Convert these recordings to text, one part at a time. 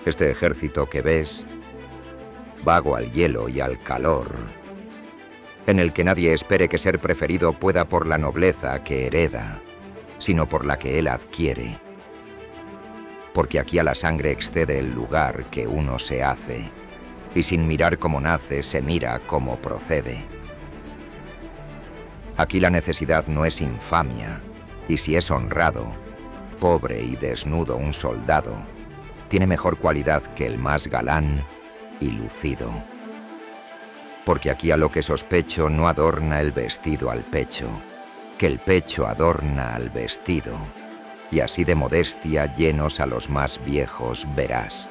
Este ejército que ves, vago al hielo y al calor, en el que nadie espere que ser preferido pueda por la nobleza que hereda, sino por la que él adquiere. Porque aquí a la sangre excede el lugar que uno se hace, y sin mirar cómo nace, se mira cómo procede. Aquí la necesidad no es infamia, y si es honrado, pobre y desnudo un soldado, tiene mejor cualidad que el más galán y lucido. Porque aquí a lo que sospecho no adorna el vestido al pecho, que el pecho adorna al vestido, y así de modestia llenos a los más viejos verás,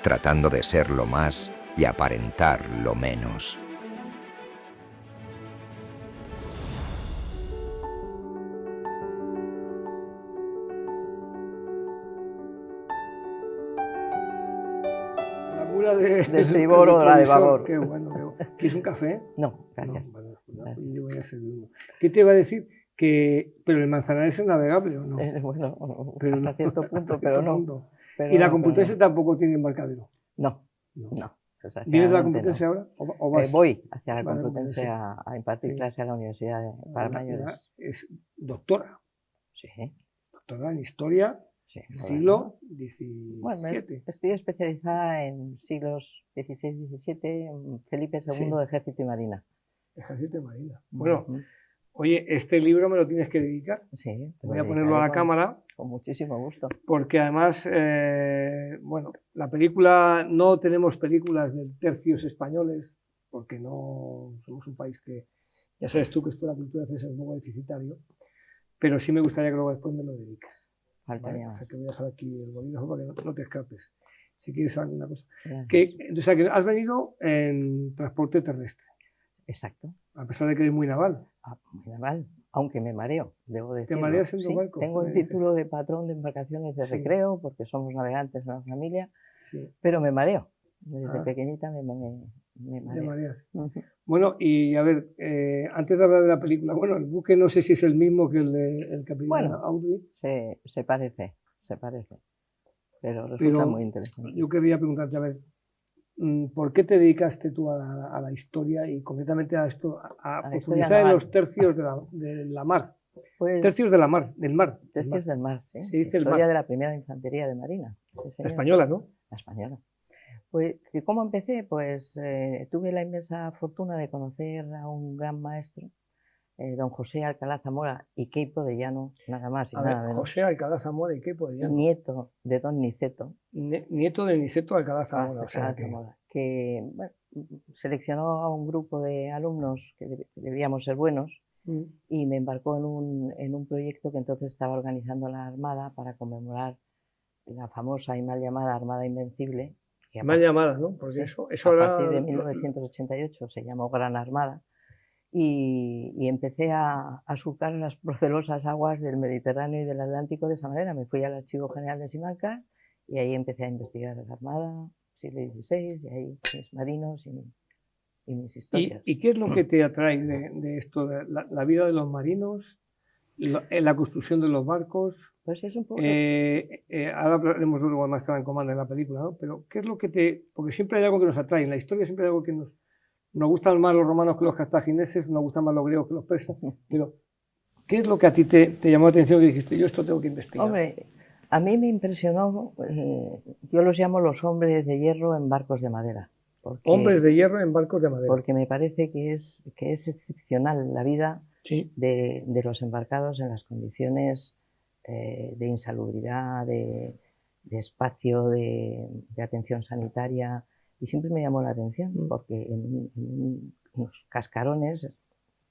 tratando de ser lo más y aparentar lo menos. La mula de estribor o la de babor. Qué bueno, qué bueno. ¿Quieres un café? No, gracias. No, vale, yo voy a servir uno. ¿Qué te iba a decir? Pero el Manzanares es navegable, ¿o no? Bueno, Pero hasta no, cierto punto, hasta pero cierto no. punto. Pero ¿Y la no, Complutense pero tampoco tiene embarcadero? no. No. No. ¿Vienes de la desgraciadamente Complutense no. ahora? ¿O vas? Voy hacia la Vale, Complutense sí. a impartir Sí. clase a la Universidad para Mayores. Es doctora. Sí, Doctora en Historia sí. del joder, siglo ¿no? Bueno, XVII. estoy especializada en siglos XVI, XVII, Felipe II, Sí. Ejército y Marina. Ejército de Marina. Bueno, Ujú. oye, este libro me lo tienes que dedicar. Sí, te Voy lo a ponerlo a la dedicaré cámara. con muchísimo gusto. Porque además, bueno, la película, no tenemos películas de tercios españoles, porque no somos un país que, ya sabes tú que esto de la cultura es un poco deficitario, pero sí me gustaría que luego después me lo dediques. Faltaría ¿Vale? O más. sea, que voy a dejar aquí el bolígrafo para que no te escapes, si quieres alguna cosa. Gracias. O sea, que has venido en transporte terrestre, Exacto. a pesar de que eres muy naval. Muy naval, aunque me mareo, debo decirlo. mareas en los Sí, barcos? tengo Me el dices. título de patrón de embarcaciones de Sí. recreo, porque somos navegantes en la familia, Sí, pero me mareo. Desde Ah. pequeñita me te mareo. mareas. Ujú. Bueno, y a ver, antes de hablar de la película, bueno, el buque no sé si es el mismo que el de el Capitán Bueno. Audrey, Se parece, pero resulta pero muy interesante. yo quería preguntarte, a ver, ¿por qué te dedicaste tú a la historia y concretamente a esto, a la profundizar historia en naval. los tercios de la mar? Pues, Tercios de la mar, del mar. tercios del mar, sí. Se dice el Historia mar. de la primera infantería de Marina. Sí, La señor. española, ¿no? La española. Pues, ¿y cómo empecé? Pues tuve la inmensa fortuna de conocer a un gran maestro, don José Alcalá Zamora y Queipo de Llano, nada más y A nada ver, menos. José Alcalá Zamora y qué podía. Nieto de don Niceto. Nieto de Niceto Alcalá Zamora, o sea Alcalá que... Zamora, que bueno, seleccionó a un grupo de alumnos que debíamos ser buenos y me embarcó en un proyecto que entonces estaba organizando la Armada para conmemorar la famosa y mal llamada Armada Invencible. Que Mal llamada, ¿no? Porque sí, eso a era... partir de 1988 se llamó Gran Armada y empecé a surcar las procelosas aguas del Mediterráneo y del Atlántico de esa manera. Me fui al Archivo General de Simancas y ahí empecé a investigar la Armada, siglo XVI, y ahí mis marinos y mis historias. ¿Y qué es lo que te atrae de esto, de la vida de los marinos, la construcción de los barcos? Pues es un poco... Ahora hablaremos luego de Maestra en Comando en la película, ¿no? Pero ¿qué es lo que te...? Porque siempre hay algo que nos atrae, en la historia siempre hay algo que nos gustan más los romanos que los cartagineses, nos gustan más los griegos que los persas, pero ¿qué es lo que a ti te llamó la atención que dijiste, yo esto tengo que investigar? Hombre, a mí me impresionó, yo los llamo los hombres de hierro en barcos de madera. Hombres de hierro en barcos de madera. Porque me parece que es excepcional la vida sí. de los embarcados en las condiciones de insalubridad, de espacio, de atención sanitaria. Y siempre me llamó la atención, porque en los cascarones,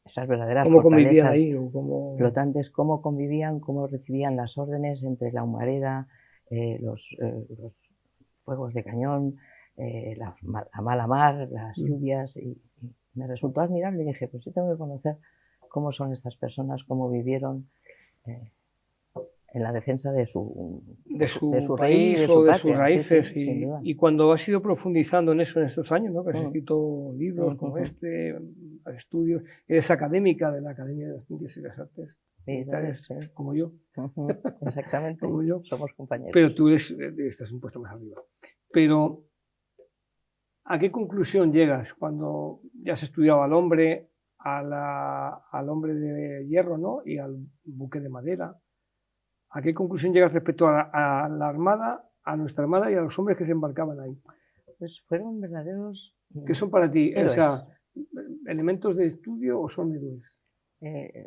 esas verdaderas ¿Cómo fortalezas convivían ahí? ¿O cómo... flotantes, cómo convivían, cómo recibían las órdenes entre la humareda, los fuegos de cañón, la mala mar, las lluvias, y me resultó admirable y dije, pues yo tengo que conocer cómo son estas personas, cómo vivieron en la defensa de su país rey, o de patria, sus raíces. sí, sin duda. Y cuando has ido profundizando en eso en estos años, ¿no? Que has escrito libros como este, estudios, eres académica de la Academia de las Ciencias y las Artes. militares, sí. como yo. Exactamente, como yo. somos compañeros. Pero tú estás un puesto más arriba. Pero, ¿a qué conclusión llegas cuando ya has estudiado al hombre, al hombre de hierro, ¿no? Y al buque de madera? ¿A qué conclusión llegas respecto a la Armada, a nuestra Armada y a los hombres que se embarcaban ahí? Pues fueron verdaderos ¿Qué son para ti? héroes. O sea, ¿elementos de estudio o son héroes?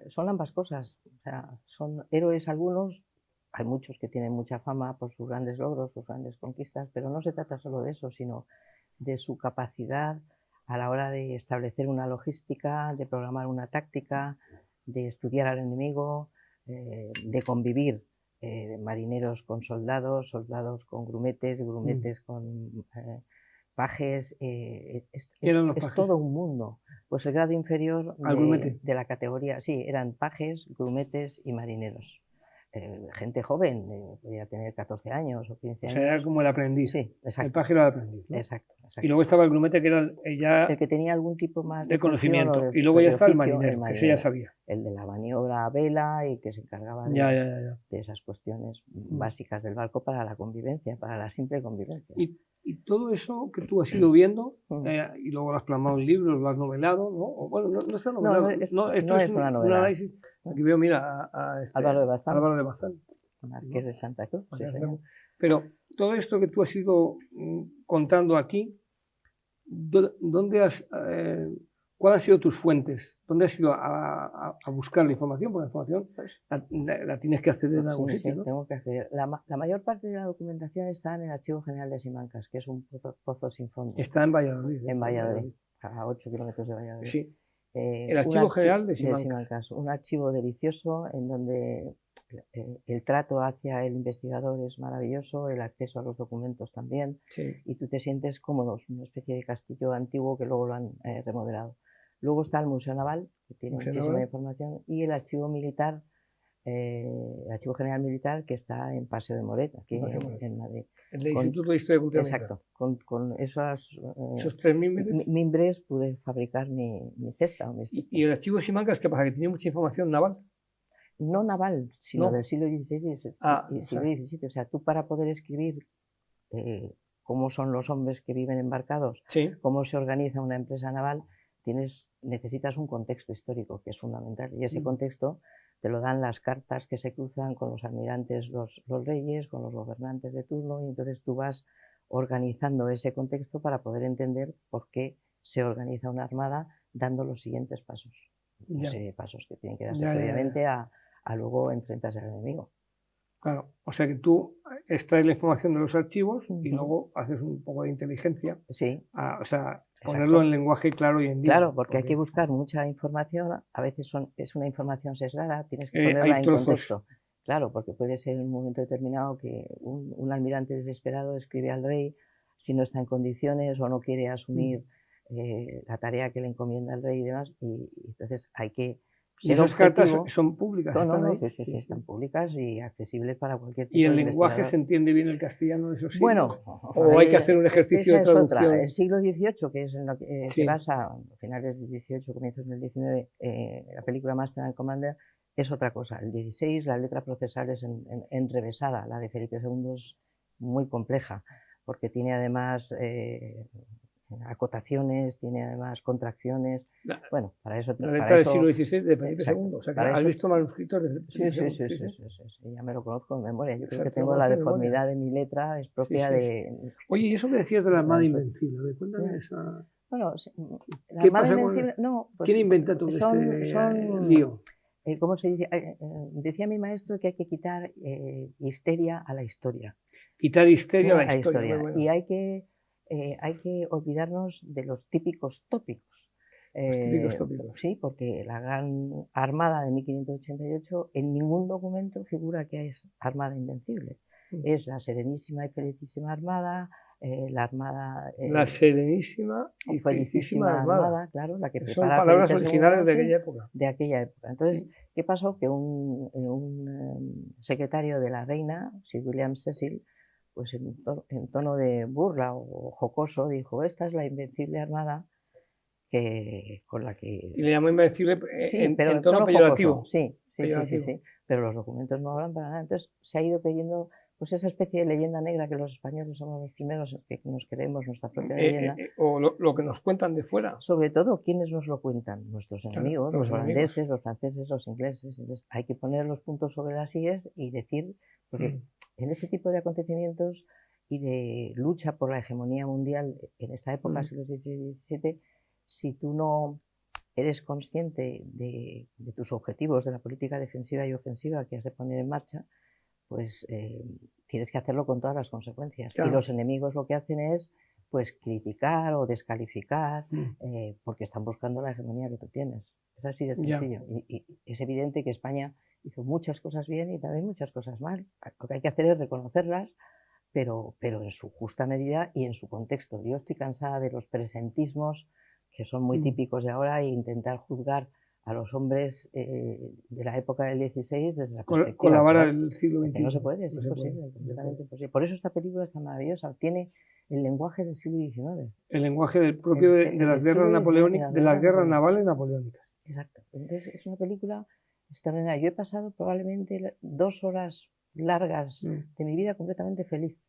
Son ambas cosas. O sea, son héroes algunos. Hay muchos que tienen mucha fama por sus grandes logros, sus grandes conquistas, pero no se trata solo de eso, sino de su capacidad a la hora de establecer una logística, de programar una táctica, de estudiar al enemigo, de convivir marineros con soldados, soldados con grumetes, grumetes con pajes. Es todo un mundo. Pues el grado inferior de la categoría, sí, eran pajes, grumetes y marineros. Gente joven, podía tener 14 años o 15 años. O sea, era como el aprendiz. Sí, exacto. El paje era el aprendiz, ¿no? Exacto. Y luego estaba el grumete, que era el que tenía algún tipo más de conocimiento. Y luego ya está el marinero, que ese ya sabía. El de la maniobra a vela y que se encargaba de esas cuestiones básicas del barco para la convivencia, para la simple convivencia. Y todo eso que tú has ido viendo, y luego lo has plasmado en libros, lo has novelado, ¿no? O, bueno, no está novelado. Esto es una novela. Un análisis. Aquí veo, mira, a Álvaro de Bazán. Marqués de Santa Cruz. Sí, pero todo esto que tú has ido contando aquí, ¿cuáles han sido tus fuentes? ¿Dónde has ido a buscar la información? Porque la información la tienes que acceder en algún sitio, ¿no? Tengo que acceder. La mayor parte de la documentación está en el Archivo General de Simancas, que es un pozo sin fondo. Está en Valladolid. En Valladolid, a 8 kilómetros de Valladolid. Sí. El Archivo General de Simancas. Un archivo delicioso en donde el trato hacia el investigador es maravilloso, el acceso a los documentos también, y tú te sientes cómodo, es una especie de castillo antiguo que luego lo han remodelado. Luego está el Museo Naval, que tiene muchísima información, y el Archivo Militar, el Archivo General Militar, que está en Paseo de Moret, aquí en Madrid. El Instituto de Historia Cultural. Exacto. Con esos 3 mimbres. Mimbres pude fabricar mi cesta. ¿Y el Archivo de Simancas qué pasa? ¿Que tiene mucha información naval? No naval, sino del siglo XVI y siglo XVII. O sea, tú para poder escribir cómo son los hombres que viven embarcados, cómo se organiza una empresa naval, necesitas un contexto histórico que es fundamental. Y ese contexto te lo dan las cartas que se cruzan con los almirantes, los reyes, con los gobernantes de turno, y entonces tú vas organizando ese contexto para poder entender por qué se organiza una armada dando los siguientes pasos. Pasos que tienen que darse previamente a luego enfrentarse al enemigo. Claro, o sea que tú extraes la información de los archivos y luego haces un poco de inteligencia. Sí. O sea, ponerlo en lenguaje claro y en día. Claro, porque hay que buscar mucha información, a veces es una información sesgada, tienes que ponerla en contexto. Claro, porque puede ser en un momento determinado que un almirante desesperado escribe al rey si no está en condiciones o no quiere asumir la tarea que le encomienda el rey y demás, y entonces hay que... ¿Y esas cartas son públicas? Sí, están públicas y accesibles para cualquier tipo de ¿Y el lenguaje se entiende bien el castellano de esos siglos? Bueno, ¿o hay que hacer un ejercicio de traducción? El siglo XVIII, que es en lo que se basa, a finales del XVIII, comienzos del XIX, la película Master and Commander, es otra cosa. El XVI, la letra procesal es enrevesada, la de Felipe II es muy compleja, porque tiene además... acotaciones, tiene además contracciones. Bueno, para eso... La letra del siglo XVI de Felipe II. O sea, que ¿has visto manuscritos de Felipe II? Sí, ya me lo conozco en memoria. Yo creo que tengo la deformidad de mi letra, es propia de... Oye, ¿y eso que decías de la Armada Invencible? Cuéntame esa... Bueno, la Armada Invencible... No, pues ¿quién inventa todo este lío? ¿Cómo se dice? Decía mi maestro que hay que quitar histeria a la historia. Quitar histeria a la historia. Bueno. Y hay que olvidarnos de los típicos tópicos. Sí, porque la Gran Armada de 1588 en ningún documento figura que es Armada Invencible. Es la Serenísima y Felicísima Armada, la Armada... la Serenísima y Felicísima Armada, claro, la que son palabras originales de aquella época. De aquella época. Entonces, ¿qué pasó? Que un secretario de la reina, Sir William Cecil, pues en tono de burla o jocoso, dijo: esta es la Invencible Armada con la que... Y le llamó invencible Sí, en pero tono no peyorativo. jocoso. Sí. Peyorativo. Pero los documentos no hablan para nada. Entonces se ha ido creyendo pues esa especie de leyenda negra que los españoles somos los primeros que nos creemos nuestra propia leyenda. O lo que nos cuentan de fuera. Sobre todo, ¿quiénes nos lo cuentan? Nuestros enemigos, Claro, los holandeses, los franceses, los ingleses. Entonces hay que poner los puntos sobre las íes y decir, porque en este tipo de acontecimientos y de lucha por la hegemonía mundial en esta época, siglo XVI y XVII, si tú no eres consciente de tus objetivos de la política defensiva y ofensiva que has de poner en marcha, pues tienes que hacerlo con todas las consecuencias. Claro. Y los enemigos lo que hacen es pues criticar o descalificar porque están buscando la hegemonía que tú tienes. Es así de sencillo. Y es evidente que España hizo muchas cosas bien y también muchas cosas mal. Lo que hay que hacer es reconocerlas, pero en su justa medida y en su contexto. Yo estoy cansada de los presentismos que son muy típicos de ahora e intentar juzgar a los hombres de la época del XVI desde la perspectiva con la vara del siglo XXI. No se puede, es imposible, completamente imposible. Por eso esta película es tan maravillosa, tiene el lenguaje del siglo XIX. El lenguaje del propio de las guerras napoleónicas, de las guerras navales napoleónicas. Exacto. Entonces es una película extraordinaria. Yo he pasado probablemente 2 horas largas de mi vida completamente feliz.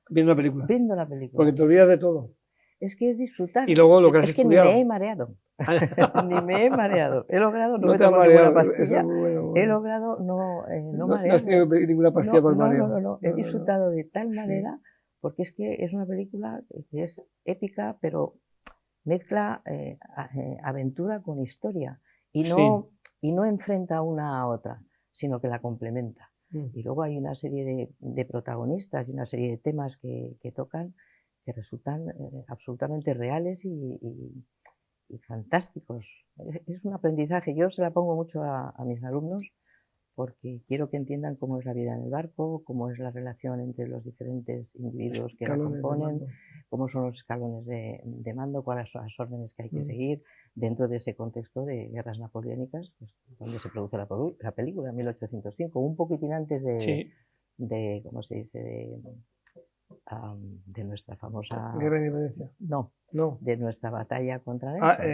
Viendo la película. Viendo la película. Porque te olvidas de todo. Es que es disfrutar. Y luego lo que has estudiado. Es que ni me he mareado. Ni me he mareado. He logrado no me tomo ninguna pastilla. Bueno. He logrado no marearme. No has tenido ninguna pastilla por mareo. No. He disfrutado de tal manera, porque es que es una película que es épica, pero mezcla aventura con historia. Y no enfrenta una a otra, sino que la complementa. Y luego hay una serie de protagonistas y una serie de temas que tocan que resultan absolutamente reales y fantásticos. Es un aprendizaje. Yo se la pongo mucho a mis alumnos porque quiero que entiendan cómo es la vida en el barco, cómo es la relación entre los diferentes individuos que la componen, cómo son los escalones de mando, cuáles son las órdenes que hay que seguir dentro de ese contexto de guerras napoleónicas, pues, donde se produce la película, en 1805, un poquitín antes de ¿cómo se dice?, de nuestra famosa... Guerra de Independencia. No, de nuestra batalla contra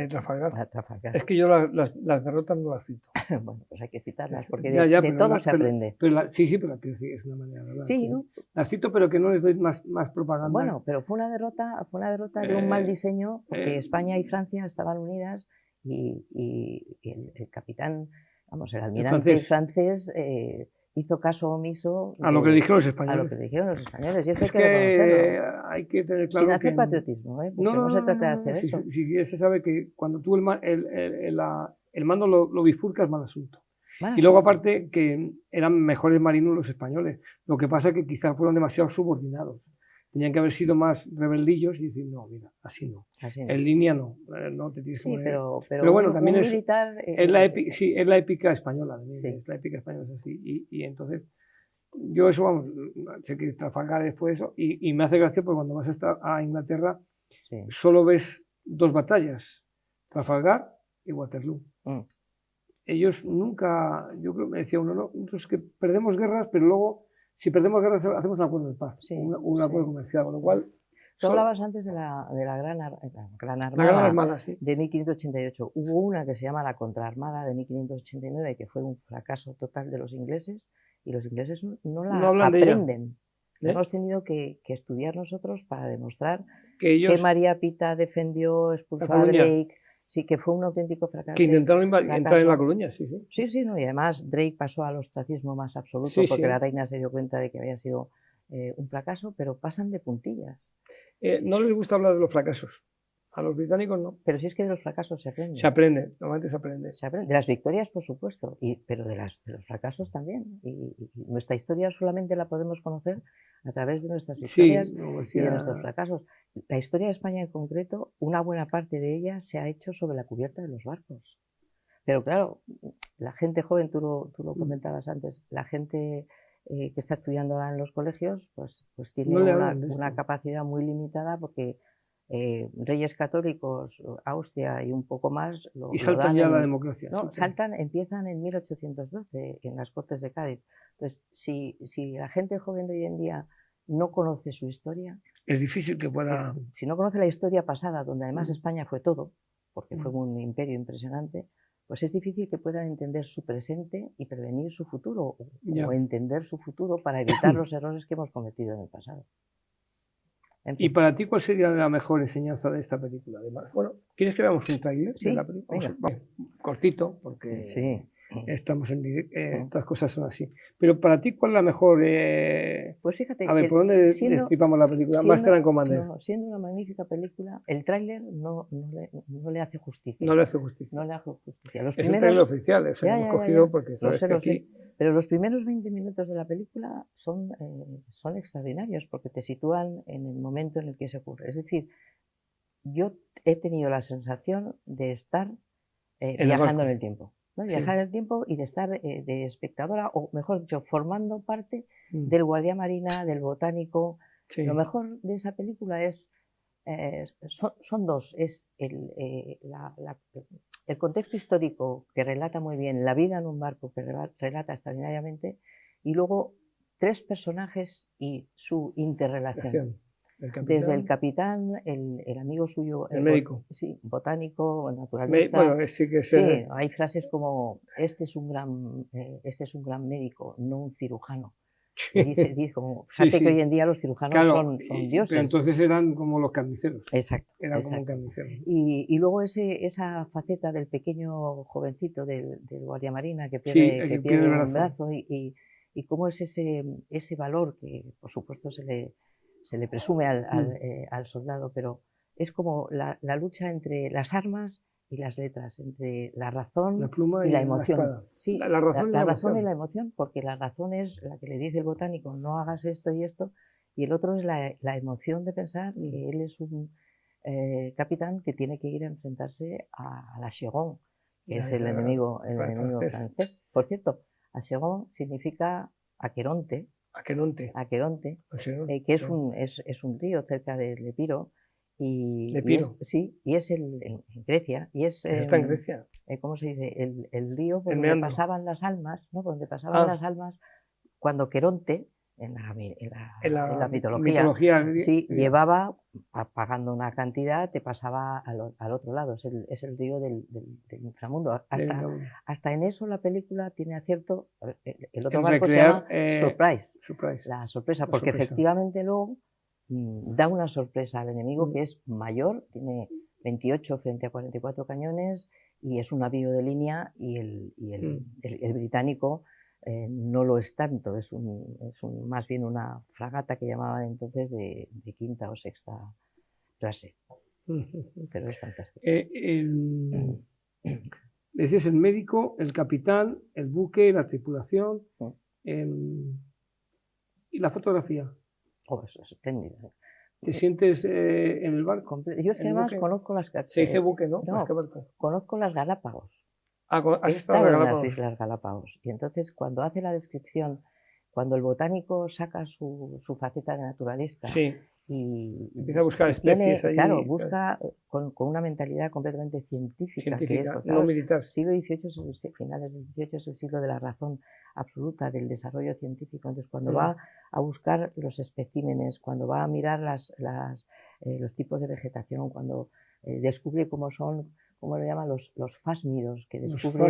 Trafalgar. Trafalgar. Es que yo las derrotas no las cito. Bueno, pues hay que citarlas, porque de todo se aprende. Pero es una manera de hablar. Sí, ¿no? Las cito, pero que no les doy más propaganda. Bueno, pero fue una derrota de un mal diseño, porque España y Francia estaban unidas y el capitán, vamos, el almirante francés hizo caso omiso a lo que dijeron los españoles. A lo que dijeron los españoles. Y eso es que hay que tener claro sin hacer patriotismo, porque no se trata de hacer eso. Sí, se sabe que cuando tú el mando lo bifurcas, mal asunto. Y luego aparte que eran mejores marinos los españoles. Lo que pasa es que quizás fueron demasiado subordinados. Tenían que haber sido más rebeldillos y decir, no, mira, así no. En línea no te tienes que poner. Pero bueno, también es la épica española. Es la épica española, es así. Y entonces, yo eso, vamos, sé que Trafalgar fue eso, y me hace gracia porque cuando vas a Inglaterra, solo ves 2 batallas, Trafalgar y Waterloo. Ellos nunca, yo creo, me decía uno, no, nosotros que perdemos guerras, pero luego, si perdemos guerras, hacemos un acuerdo de paz, un acuerdo comercial, con lo cual... Tú hablabas antes de la Gran Armada de 1588. Hubo una que se llama la Contraarmada de 1589, que fue un fracaso total de los ingleses, y los ingleses no la aprenden. Hemos tenido que estudiar nosotros para demostrar que María Pita defendió, expulsó a Drake. Sí, que fue un auténtico fracaso. Que intentaron entrar en La Coruña, sí. Sí, no, y además Drake pasó al ostracismo más absoluto porque la reina se dio cuenta de que había sido un fracaso, pero pasan de puntillas. No les gusta hablar de los fracasos. A los británicos no. Pero si es que de los fracasos se aprende. Se aprende, normalmente se aprende. De las victorias, por supuesto, pero de los fracasos también. Y nuestra historia solamente la podemos conocer a través de nuestras victorias y de nuestros fracasos. La historia de España en concreto, una buena parte de ella se ha hecho sobre la cubierta de los barcos. Pero claro, la gente joven, tú lo comentabas antes, la gente que está estudiando ahora en los colegios, pues tiene una capacidad muy limitada porque reyes católicos, Austria y un poco más... Y saltan ya la democracia. Empiezan en 1812 en las Cortes de Cádiz. Entonces, si la gente joven de hoy en día no conoce su historia... Es difícil que pueda... Si no conoce la historia pasada, donde además España fue todo, porque fue un imperio impresionante, pues es difícil que puedan entender su presente y prevenir su futuro, o entender su futuro para evitar los errores que hemos cometido en el pasado. ¿Y para ti cuál sería la mejor enseñanza de esta película? Además, bueno, ¿quieres que veamos un tráiler de la película? Vamos, cortito, porque estamos en directo, todas cosas son así. Pero para ti, ¿cuál es la mejor? Pues fíjate, a ver, ¿por dónde destripamos la película? Master and Commander. No, siendo una magnífica película, el tráiler no le hace justicia. No le hace justicia. No le hace justicia. Es un tráiler oficial, o sea, hemos cogido porque sabes que aquí... Pero los primeros 20 minutos de la película son extraordinarios porque te sitúan en el momento en el que se ocurre. Es decir, yo he tenido la sensación de estar viajando en el tiempo, ¿no? Viajar en el tiempo y de estar de espectadora, o mejor dicho, formando parte del guardia marina, del botánico. Lo mejor de esa película es son dos. Es el contexto histórico, que relata muy bien la vida en un barco, que relata extraordinariamente, y luego 3 personajes y su interrelación. Desde el capitán, el amigo suyo, el médico, botánico, naturalista. Bueno, sí que hay frases como este es un gran médico, no un cirujano. Dice como, fíjate que hoy en día los cirujanos son dioses. Pero entonces eran como los carniceros. Exacto. Eran como carniceros. Y luego esa faceta del pequeño jovencito del guardia marina que pierde el brazo y cómo es ese valor que por supuesto se le presume al soldado, pero es como la lucha entre las armas y las letras, entre la razón la pluma y la emoción. La razón y la emoción, porque la razón es la que le dice el botánico, no hagas esto y esto, y el otro es la emoción de pensar que él es un capitán que tiene que ir a enfrentarse a la Chiron, que es el enemigo francés. Por cierto, Acheron significa Aqueronte, que es un río cerca del Epiro. Y es en Grecia. Y está en Grecia. ¿Cómo se dice? El río por donde pasaban las almas, ¿no? Donde pasaban las almas cuando Queronte, en la mitología llevaba, pagando una cantidad, te pasaba al otro lado. Es el río del inframundo. Hasta en eso la película tiene acierto. El otro barco se llama Surprise. La sorpresa, porque efectivamente luego da una sorpresa al enemigo que es mayor, tiene 28 frente a 44 cañones y es un navío de línea, y el británico no lo es tanto, es más bien una fragata que llamaban entonces de 5ª o 6ª clase. Pero es fantástico. Decías el médico, el capitán, el buque, la tripulación y la fotografía. Eso es espléndido. ¿Te sientes en el barco? Yo es que además conozco las... Se dice buque, ¿no? No, conozco las Galápagos. ¿Has estado en las Islas Galápagos. Y entonces cuando hace la descripción, cuando el botánico saca su faceta de naturalista y empieza a buscar especies allí. Claro, busca con una mentalidad completamente científica que es, no militar. Siglo XVIII, finales del XVIII es el siglo de la razón absoluta, del desarrollo científico. Entonces cuando va a buscar los especímenes, cuando va a mirar los tipos de vegetación, cuando descubre cómo lo llaman los fásmidos, que descubre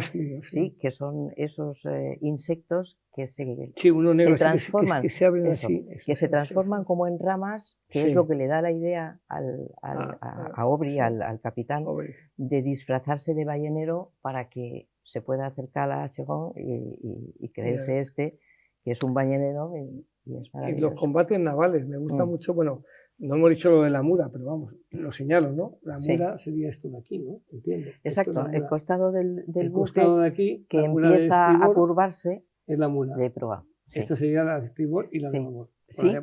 que son esos insectos que se transforman, que se transforman como en ramas, que es lo que le da la idea a Aubrey, al capitán, de disfrazarse de ballenero para que se pueda acercar a Acheron y creerse que es un ballenero, y es maravilloso. Y los combates navales, me gusta mucho, bueno, no hemos dicho lo de la mura, pero vamos, lo señalo, ¿no? La mura sería esto de aquí, ¿no? Entiendo. Exacto, el costado del buque de aquí, que empieza a curvarse es la mura de proa. Esto sería la de estribor y la de babor.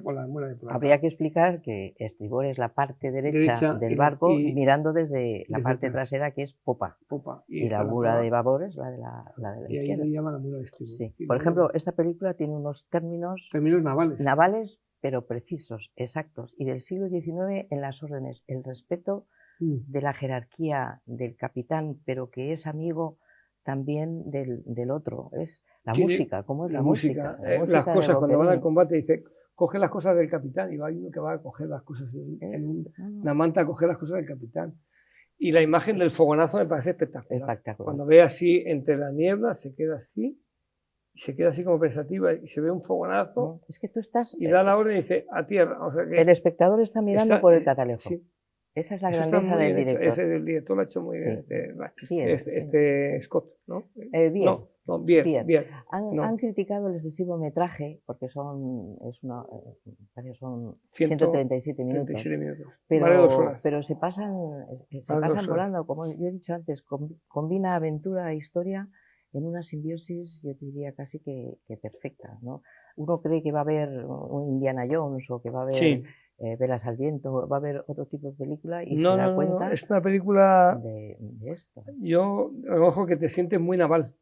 Por la mura de proa. Habría que explicar que estribor es la parte derecha del barco, mirando desde la parte trasera, que es popa. Y la mura de babor es la de la y izquierda. Ahí le llaman la mura de estribor. Sí. Por ejemplo, esta película tiene unos términos navales, pero precisos, exactos, y del siglo XIX en las órdenes. El respeto de la jerarquía del capitán, pero que es amigo también del otro. Es la música, ¿cómo es la música? Las cosas, cuando van al combate, dice, coge las cosas del capitán, y va uno que va a coger las cosas, en una manta a coger las cosas del capitán. Y la imagen del fogonazo me parece espectacular. Espectacular. Cuando ve así entre la niebla, se queda así, y se queda así como pensativa, y se ve un fogonazo, No, es que tú estás... y da la orden y dice, a tierra. O sea que el espectador está mirando por el catalejo. Sí, Esa es la eso está grandeza muy del bien hecho. director. Ese del director lo ha hecho muy bien. Sí. Bien, sí. Scott, ¿no? Bien. No, bien. No. Han criticado el excesivo metraje porque son 137 minutos. Vale 2 horas. Pero se pasan volando. Como yo he dicho antes, combina aventura e historia en una simbiosis, yo te diría casi que perfecta, ¿no? Uno cree que va a haber un Indiana Jones o que va a haber Velas al viento, va a haber otro tipo de película y se da cuenta. No, es una película de esto. Yo ojo que te sientes muy naval.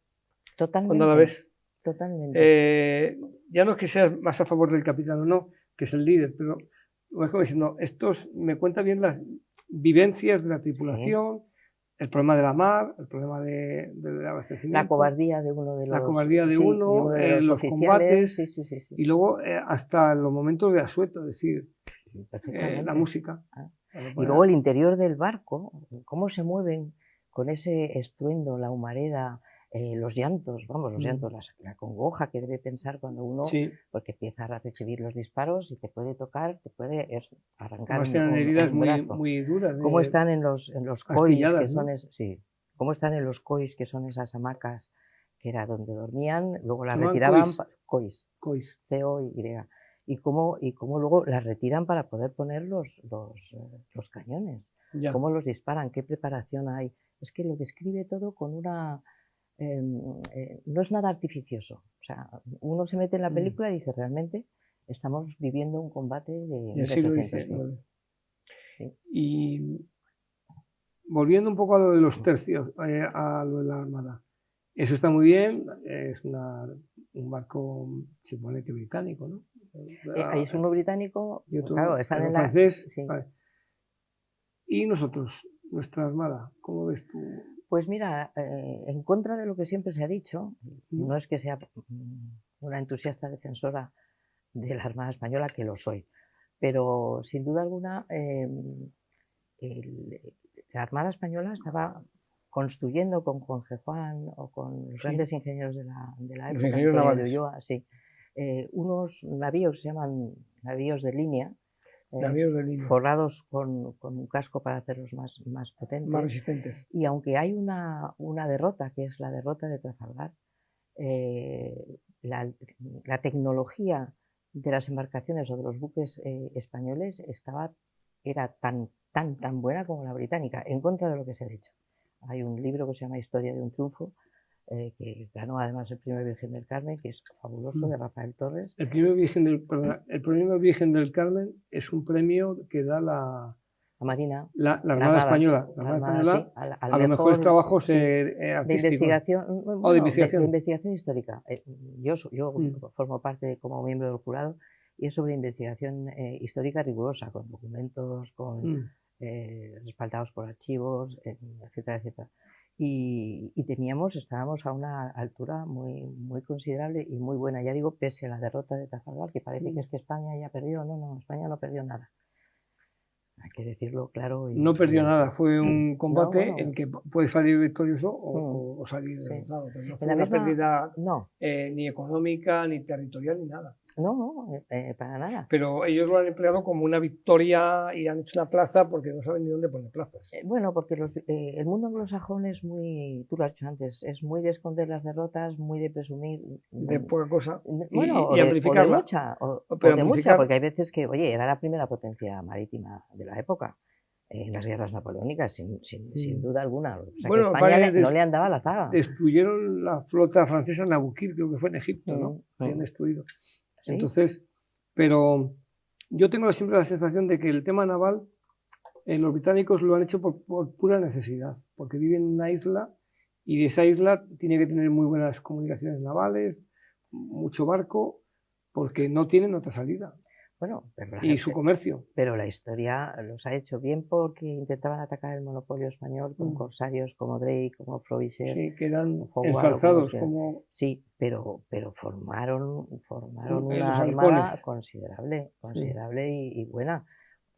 Totalmente. Cuando la ves. Totalmente. Ya no es que seas más a favor del capitán o no, que es el líder, pero es como diciendo, estos me cuentan bien las vivencias de la tripulación, el problema de la mar, el problema del abastecimiento, la cobardía de uno de los, los combates, sí. Y luego hasta los momentos de asueto, es decir, la música. Y luego el interior del barco, cómo se mueven con ese estruendo, la humareda, los llantos, la congoja que debe pensar cuando uno, porque empieza a recibir los disparos y te puede tocar, te puede arrancar heridas un brazo. muy duras. Cómo están en los cois, que son cómo están en los cois, que son esas hamacas que era donde dormían, luego las retiraban, cois, C-O-Y, y cómo luego las retiran para poder poner los cañones, cómo los disparan, qué preparación hay. Es que lo describe todo con una... no es nada artificioso. O sea, uno se mete en la película y dice, realmente estamos viviendo un combate de 1800. Y volviendo un poco a lo de los tercios, a lo de la armada. Eso está muy bien, es un barco, se supone que británico, ¿no? Es uno británico, y otro, claro, están en francés. Vale. Y nosotros, nuestra armada, ¿cómo ves tú? Pues mira, en contra de lo que siempre se ha dicho, no es que sea una entusiasta defensora de la Armada Española, que lo soy, pero sin duda alguna la Armada Española estaba construyendo con Juan G. Juan o con los grandes ingenieros de la época, de Ulloa, unos navíos que se llaman navíos de línea, forrados con un casco para hacerlos más potentes, más resistentes. Y aunque hay una derrota, que es la derrota de Trafalgar, la tecnología de las embarcaciones o de los buques españoles era tan buena como la británica, en contra de lo que se ha dicho. Hay un libro que se llama Historia de un triunfo, que ganó además el Premio Virgen del Carmen, que es fabuloso, de Rafael Torres. El Premio Virgen del Carmen es un premio que da la Marina, la Armada Española. La Armada Española a los mejores trabajos artísticos. De investigación histórica. Yo formo parte como miembro del jurado y es sobre investigación histórica rigurosa, con documentos, respaldados por archivos, etcétera, etcétera. Y estábamos a una altura muy considerable y muy buena, ya digo, pese a la derrota de Trafalgar, que parece que es que España ya perdió. No, España no perdió nada. Hay que decirlo claro. No perdió nada, fue un combate en el que puede salir victorioso o salir derrotado, pero no fue una pérdida ni económica, ni territorial, ni nada. No, para nada. Pero ellos lo han empleado como una victoria y han hecho una plaza porque no saben ni dónde poner plazas. Bueno, porque el mundo anglosajón es muy, tú lo has dicho antes, es muy de esconder las derrotas, muy de presumir. De poca cosa. Y amplificarla. O de mucha, porque hay veces que, oye, era la primera potencia marítima de la época. En las guerras napoleónicas, sin duda alguna. O sea, que España no le andaba la zaga. Destruyeron la flota francesa en Nabucco, creo que fue en Egipto, ¿no? Habían destruido. ¿Sí? Entonces, pero yo tengo siempre la sensación de que el tema naval, los británicos lo han hecho por pura necesidad, porque viven en una isla y de esa isla tiene que tener muy buenas comunicaciones navales, mucho barco, porque no tienen otra salida. Bueno, su comercio. Pero la historia los ha hecho bien porque intentaban atacar el monopolio español con corsarios como Drake, como Frobisher. Sí, que eran ensalzados como... Sí, pero formaron una armada considerable y buena.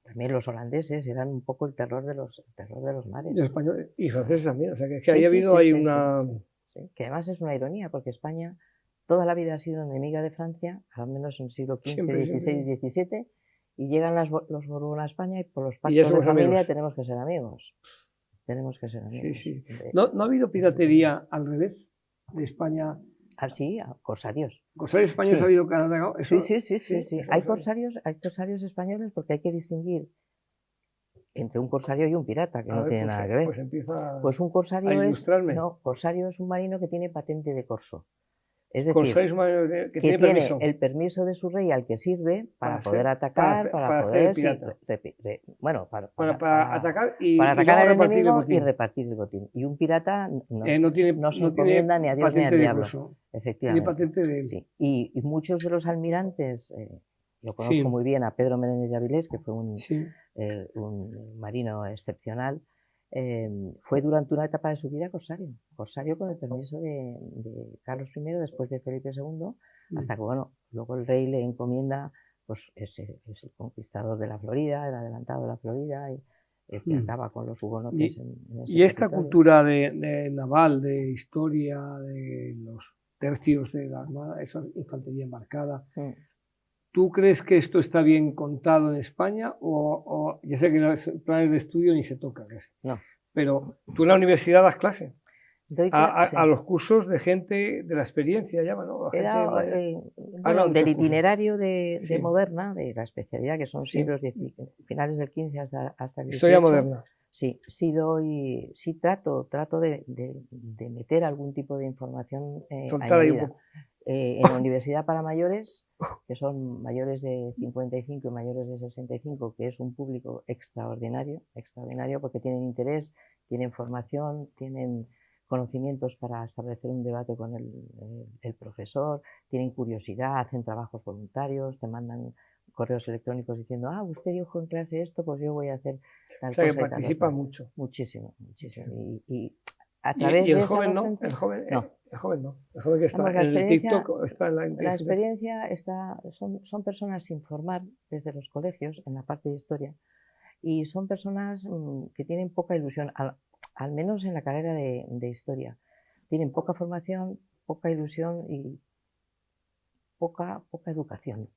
también los holandeses eran un poco el terror de los mares. Los españoles y franceses también, o sea que ahí Sí, ha habido sí, sí, una... sí. Que además es una ironía, porque España toda la vida ha sido enemiga de Francia, al menos en el siglo XV, Siempre, XVI, siempre. XVII, y llegan los Borbón a España y por los ya pactos de somos familia amigos. tenemos que ser amigos. Tenemos que ser Sí, amigos. sí. ¿No ha habido piratería al revés de España? Sí, corsarios. ¿Corsarios españoles Sí. ha habido que han atacado? Eso, Sí. eso Hay lo sabía. corsarios españoles porque hay que distinguir entre un corsario y un pirata, que A no ver, tiene pues, nada que ver. pues empieza Pues un a corsario ilustrarme. corsario es un marino que tiene patente de corso. Es decir, Corsarios que que tiene tiene permiso. el permiso de su rey al que sirve para Para poder ser- atacar, para para hacer el poder sí, pirata. bueno, Para atacar y para atacar luego al repartir el enemigo botín. y repartir el botín. Y un pirata No tiene se encomienda ni a Dios ni al patente de diablo. corso. Tiene Efectivamente. patente de... Sí. Y muchos de los almirantes, yo conozco Sí. muy bien a Pedro Menéndez de Avilés, que fue un Sí. marino excepcional, fue durante una etapa de su vida corsario con el permiso de Carlos I, después de Felipe II, hasta que, bueno, luego el rey le encomienda, pues es el conquistador de la Florida, el adelantado de la Florida, y el que acaba con los hugonotes en ese Y esta territorio. cultura de naval, de historia, de los tercios de la Armada, esa infantería embarcada, ¿tú crees que esto está bien contado en España? O ya sé que en los planes de estudio ni se toca, No. pero tú en la universidad das clase Sí. a los cursos de gente de la experiencia, llaman, ¿no? A gente Bueno, muchos del cursos. itinerario de Sí. moderna, de la especialidad, que son Sí. siglos finales del XV hasta el XVIII. Historia moderna. Sí, sí trato de meter algún tipo de información Soltar ahí un añadida. poco. En la universidad para mayores, que son mayores de 55 y mayores de 65, que es un público extraordinario, porque tienen interés, tienen formación, tienen conocimientos para establecer un debate con el profesor, tienen curiosidad, hacen trabajos voluntarios, te mandan correos electrónicos diciendo, usted dijo en clase esto, pues yo voy a hacer tal O sea, que cosa y tal participa otra. mucho. Muchísimo. Y a través ¿Y el de esa joven no? docente- El joven No. El joven no. El joven que está Vamos, la en el experiencia- TikTok está en la La inteligencia. experiencia son personas sin formar desde los colegios en la parte de historia y son personas que tienen poca ilusión, al menos en la carrera de historia. Tienen poca formación, poca ilusión y poca educación.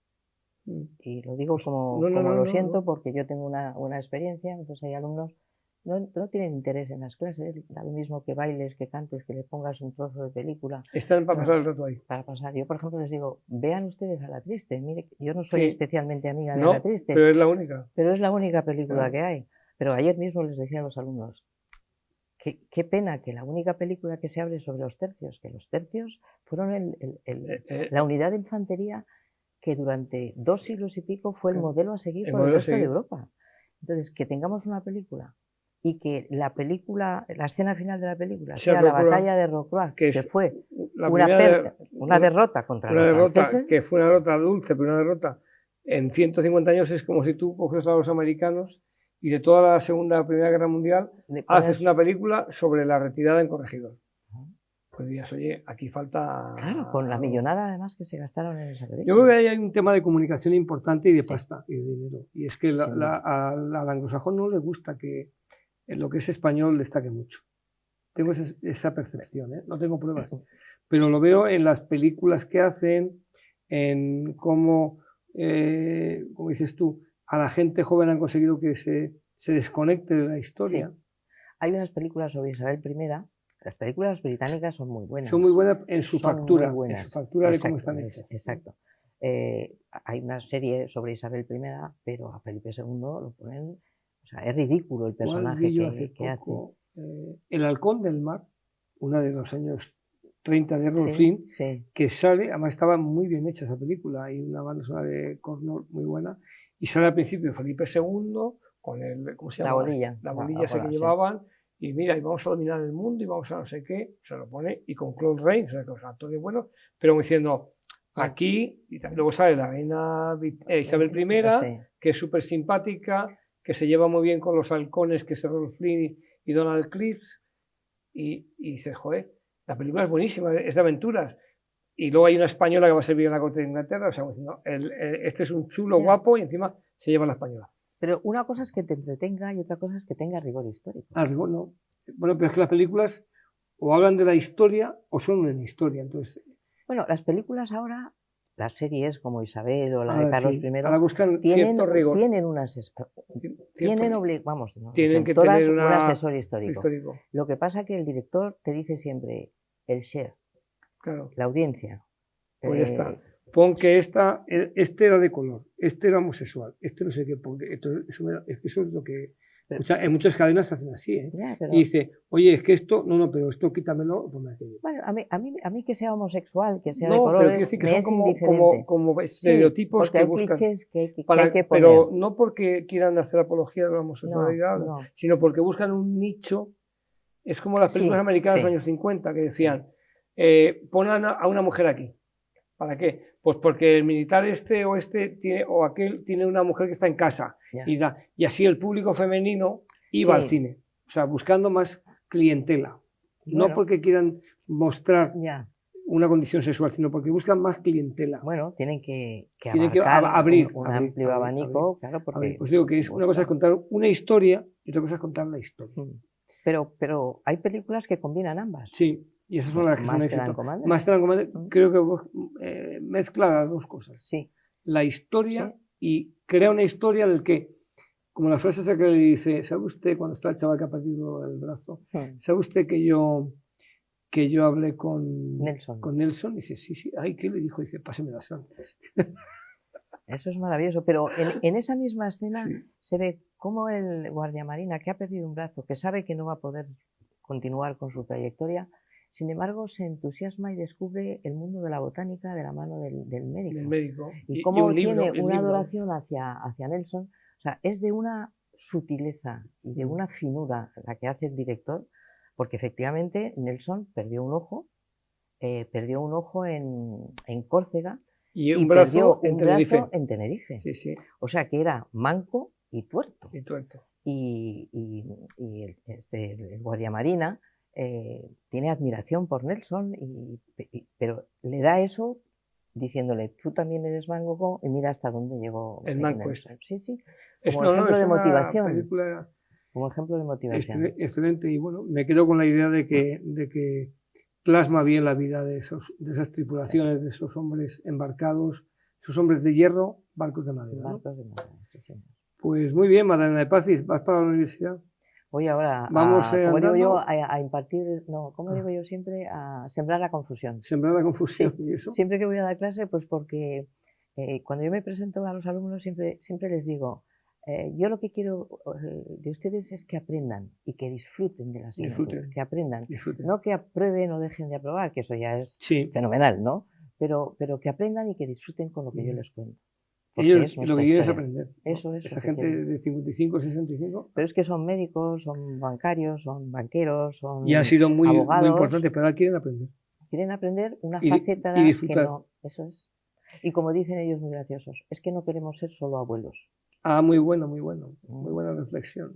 Y lo digo como lo siento porque yo tengo una experiencia, entonces hay alumnos no tienen interés en las clases, da lo mismo que bailes, que cantes, que le pongas un trozo de película. Están para pasar el rato ahí. Para pasar. Yo, por ejemplo, les digo, vean ustedes a La Triste. Mire, yo no soy Sí. especialmente amiga de No, La Triste, pero es la única. pero es la única película Claro. que hay. Pero ayer mismo les decía a los alumnos, qué pena que la única película que se hable sobre los tercios, que los tercios fueron la unidad de infantería que durante 2 siglos y pico fue el modelo a seguir por el resto de Europa. Entonces, que tengamos una película y que la escena final de la película sea la batalla de Rocroi, que fue una derrota contra los franceses. Que fue una derrota dulce, pero una derrota en 150 años es como si tú coges a los americanos y de toda la Segunda o Primera Guerra Mundial haces una película sobre la retirada en Corregidor. Pues dirías, oye, aquí falta... Claro, con la millonada además que se gastaron en esa película. Yo creo que ahí hay un tema de comunicación importante y de pasta y de dinero. Y es que al anglosajón no le gusta que lo que es español destaque mucho. Tengo esa percepción, ¿eh? No tengo pruebas. Pero lo veo en las películas que hacen, en cómo, como dices tú, a la gente joven han conseguido que se desconecte de la historia. Sí. Hay unas películas sobre Isabel I. Las películas británicas son muy buenas. Son muy buenas en su factura. En su factura de cómo están hechas. Exacto. Hay una serie sobre Isabel I, pero a Felipe II lo ponen... O sea, es ridículo el personaje que hace. El Halcón del Mar, una de los años 30 de Errol Flynn, que sale, además estaba muy bien hecha esa película, hay una banda sonora de Cornell muy buena, y sale al principio Felipe II con ¿cómo se llama? La bolilla esa que llevaban, y mira, y vamos a dominar el mundo, y vamos a no sé qué, se lo pone, y con Claude Rains, o sea, que los actores buenos, pero diciendo, aquí, y luego sale la reina Isabel I, que es súper simpática, que se lleva muy bien con los halcones, que es Errol Flynn y Donald Cleaves, y dices, joder, la película es buenísima, es de aventuras. Y luego hay una española que va a servir en la corte de Inglaterra, o sea, este es un chulo guapo y encima se lleva la española. Pero una cosa es que te entretenga y otra cosa es que tenga rigor histórico. Algo, ¿no? Bueno, pero es que las películas o hablan de la historia o son una historia. Entonces, Bueno, las películas ahora, las series como Isabel o la de Carlos sí, I, ahora buscan tienen, cierto rigor. tienen un asesor, tienen tienen que todas tener un asesor histórico. histórico. Lo que pasa es que el director te dice siempre el share, Claro, la audiencia. pues ya está. Pon que este era de color, este era homosexual, este no sé qué, porque eso es lo que... O sea, en muchas cadenas se hacen así, ¿eh? Ya, pero, Y dice, oye, es que esto, no, pero esto quítamelo, ponme aquello. bueno, a mí que sea homosexual, que sea No, de pero color, quiero decir que me son es como indiferente. estereotipos porque que hay buscan. clichés que hay que poner. Pero no porque quieran hacer apología de la homosexualidad, No. sino porque buscan un nicho. Es como las películas Sí, americanas de sí. los años 50 que decían, pon a una mujer aquí. ¿Para qué? Pues porque el militar o aquel tiene una mujer que está en casa. Ya. Y así el público femenino iba al cine. O sea, buscando más clientela. Bueno, No porque quieran mostrar ya. una condición sexual, sino porque buscan más clientela. Bueno, tienen que abarcar abrir un amplio abanico, claro, porque... Pues digo que una cosa es contar una historia y otra cosa es contar la historia. Pero hay películas que combinan ambas. Sí, y esas son las que son Master and éxito. Commander. Master and Commander creo que mezcla las dos cosas. Sí. La historia y crea una historia del que, como la frase esa que le dice, ¿sabe usted cuando está el chaval que ha perdido el brazo? ¿Sabe usted que yo hablé con Nelson? Y dice, sí, ay, ¿qué le dijo? Dice, páseme la sangre. Eso es maravilloso, pero en esa misma escena se ve cómo el guardiamarina que ha perdido un brazo, que sabe que no va a poder continuar con su trayectoria, sin embargo se entusiasma y descubre el mundo de la botánica de la mano del médico. Y cómo tiene una adoración hacia Nelson, o sea, es de una sutileza y de una finura la que hace el director, porque efectivamente Nelson perdió un ojo en Córcega, y un brazo en Tenerife. Sí. O sea que era manco y tuerto. Y el guardiamarina tiene admiración por Nelson, pero le da eso diciéndole, tú también eres manco y mira hasta dónde llegó el manco. Nelson. Sí. Como ejemplo de motivación. Como ejemplo de motivación. Excelente. Y bueno, me quedo con la idea de que plasma bien la vida de esas tripulaciones, de esos hombres embarcados, esos hombres de hierro, barcos de madera. Barcos de madera, sí, señor. Pues muy bien, Magdalena de Pazis, ¿vas para la universidad? Voy ahora como digo yo, a impartir, como digo yo siempre, a sembrar la confusión. Sembrar la confusión, sí. ¿Y eso? Siempre que voy a dar clase, pues porque cuando yo me presento a los alumnos siempre les digo, yo lo que quiero de ustedes es que aprendan y que disfruten de la asignatura, que aprendan, no que aprueben o dejen de aprobar, que eso ya es fenomenal, ¿no? Pero que aprendan y que disfruten con lo que yo les cuento. Ellos lo que quieren es aprender. Eso es. Esa gente de 55, 65. Pero es que son médicos, son bancarios, son banqueros, son y han sido muy importantes, pero ahora quieren aprender. Quieren aprender una faceta que no. Eso es. Y como dicen ellos muy graciosos, es que no queremos ser solo abuelos. Ah, muy bueno. Muy buena reflexión,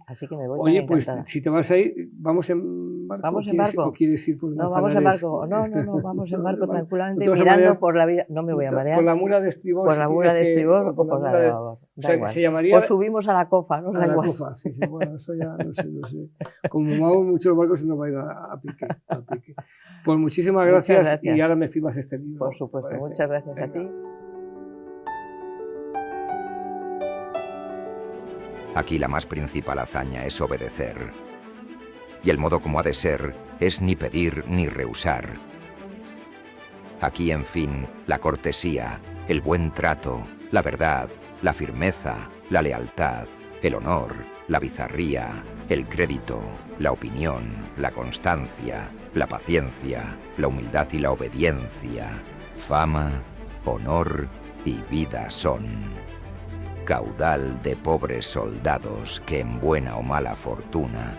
Así que me voy. Oye, pues si te vas a ir, ¿vamos en barco? ¿Vamos en barco? ¿O quieres ir por No, vamos en barco. No, vamos en barco tranquilamente, mirando por la vida. No me voy a marear. Por la mula de estribor. Por la mula de estribor o por la de babor. O sea, se llamaría... O subimos a la cofa, ¿no? A la cofa, sí. Bueno, eso ya no sé. Como hago muchos barcos, se nos va a ir a pique. Pues muchísimas gracias y ahora me firmas este libro. Por supuesto, muchas gracias a ti. Aquí la más principal hazaña es obedecer. Y el modo como ha de ser es ni pedir ni rehusar. Aquí, en fin, la cortesía, el buen trato, la verdad, la firmeza, la lealtad, el honor, la bizarría, el crédito, la opinión, la constancia, la paciencia, la humildad y la obediencia, fama, honor y vida son. Caudal de pobres soldados que en buena o mala fortuna,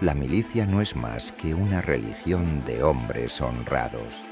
la milicia no es más que una religión de hombres honrados.